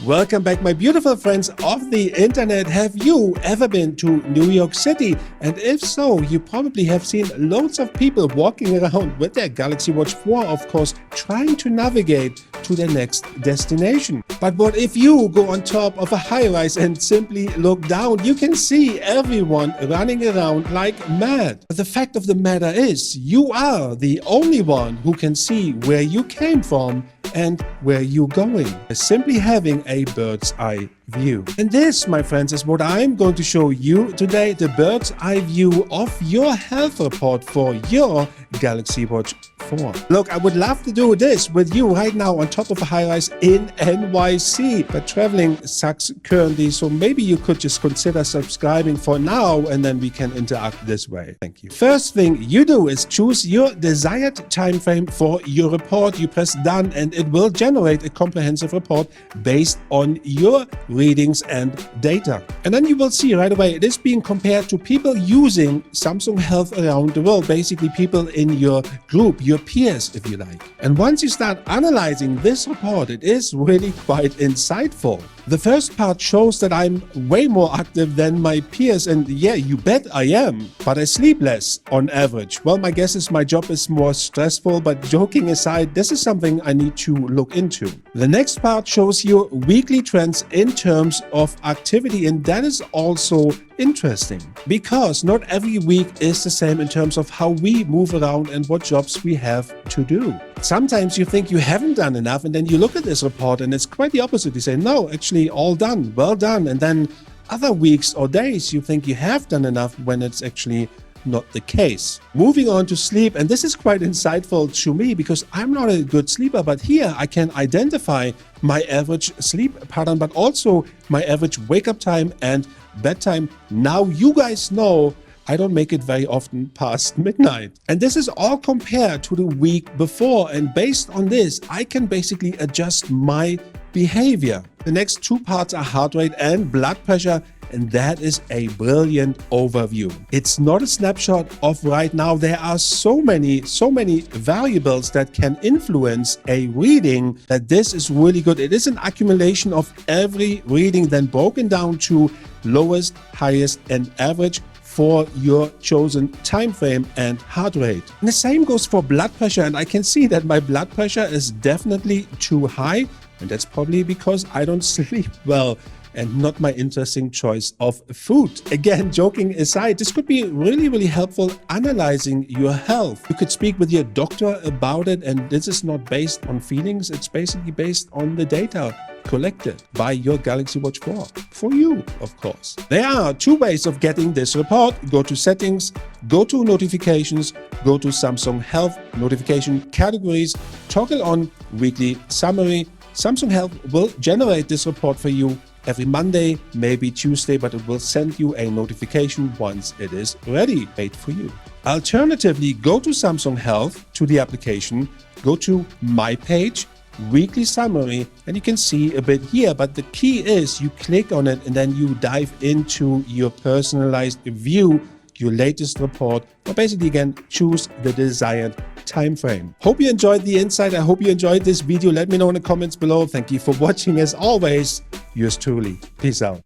Welcome back, my beautiful friends of the internet. Have you ever been to New York City? And if so, you probably have seen loads of people walking around with their Galaxy Watch 4, of course, trying to navigate to their next destination. But what if you go on top of a high-rise and simply look down? You can see everyone running around like mad. But the fact of the matter is, you are the only one who can see where you came from and where you're going. Simply having a bird's eye view. And this, my friends, is what I'm going to show you today, the bird's eye view of your health report for your Galaxy Watch 4. Look, I would love to do this with you right now on top of a high-rise in NYC, but traveling sucks currently, so maybe you could just consider subscribing for now and then we can interact this way. Thank you. First thing you do is choose your desired time frame for your report. You press done and it will generate a comprehensive report based on your readings and data. And then you will see right away it is being compared to people using Samsung Health around the world, basically people in your group, your peers if you like. And once you start analyzing this report, it is really quite insightful. The first part shows that I'm way more active than my peers, and yeah, you bet I am, but I sleep less on average. Well, my guess is my job is more stressful, but joking aside, this is something I need to look into. The next part shows you weekly trends in terms of activity, and that is also interesting because not every week is the same in terms of how we move around and what jobs we have to do. Sometimes you think you haven't done enough, and then you look at this report and it's quite the opposite. You say, no, actually all done, well done. And then other weeks or days you think you have done enough when it's actually not the case. Moving on to sleep, and this is quite insightful to me because I'm not a good sleeper, but here I can identify my average sleep pattern, but also my average wake-up time and bedtime. Now you guys know I don't make it very often past midnight. And this is all compared to the week before, and based on this, I can basically adjust my behavior. The next two parts are heart rate and blood pressure, and that is a brilliant overview. It's not a snapshot of right now. There are so many variables that can influence a reading that this is really good. It is an accumulation of every reading then broken down to lowest, highest, and average for your chosen time frame and heart rate. And the same goes for blood pressure, and I can see that my blood pressure is definitely too high, and that's probably because I don't sleep well and not my interesting choice of food. Again, joking aside, this could be really helpful analyzing your health. You could speak with your doctor about it, and this is not based on feelings, it's basically based on the data collected by your Galaxy Watch 4. For you, of course. There are two ways of getting this report. Go to settings, go to notifications, go to Samsung Health notification categories, toggle on weekly summary. Samsung Health will generate this report for you every Monday, maybe Tuesday, but it will send you a notification once it is ready, made for you. Alternatively, go to Samsung Health, to the application, go to My Page, weekly summary, and you can see a bit here, but the key is you click on it and then you dive into your personalized view, your latest report, or basically again choose the desired time frame. Hope you enjoyed the insight. I hope you enjoyed this video. Let me know in the comments below. Thank you for watching. As always, yours truly. Peace out.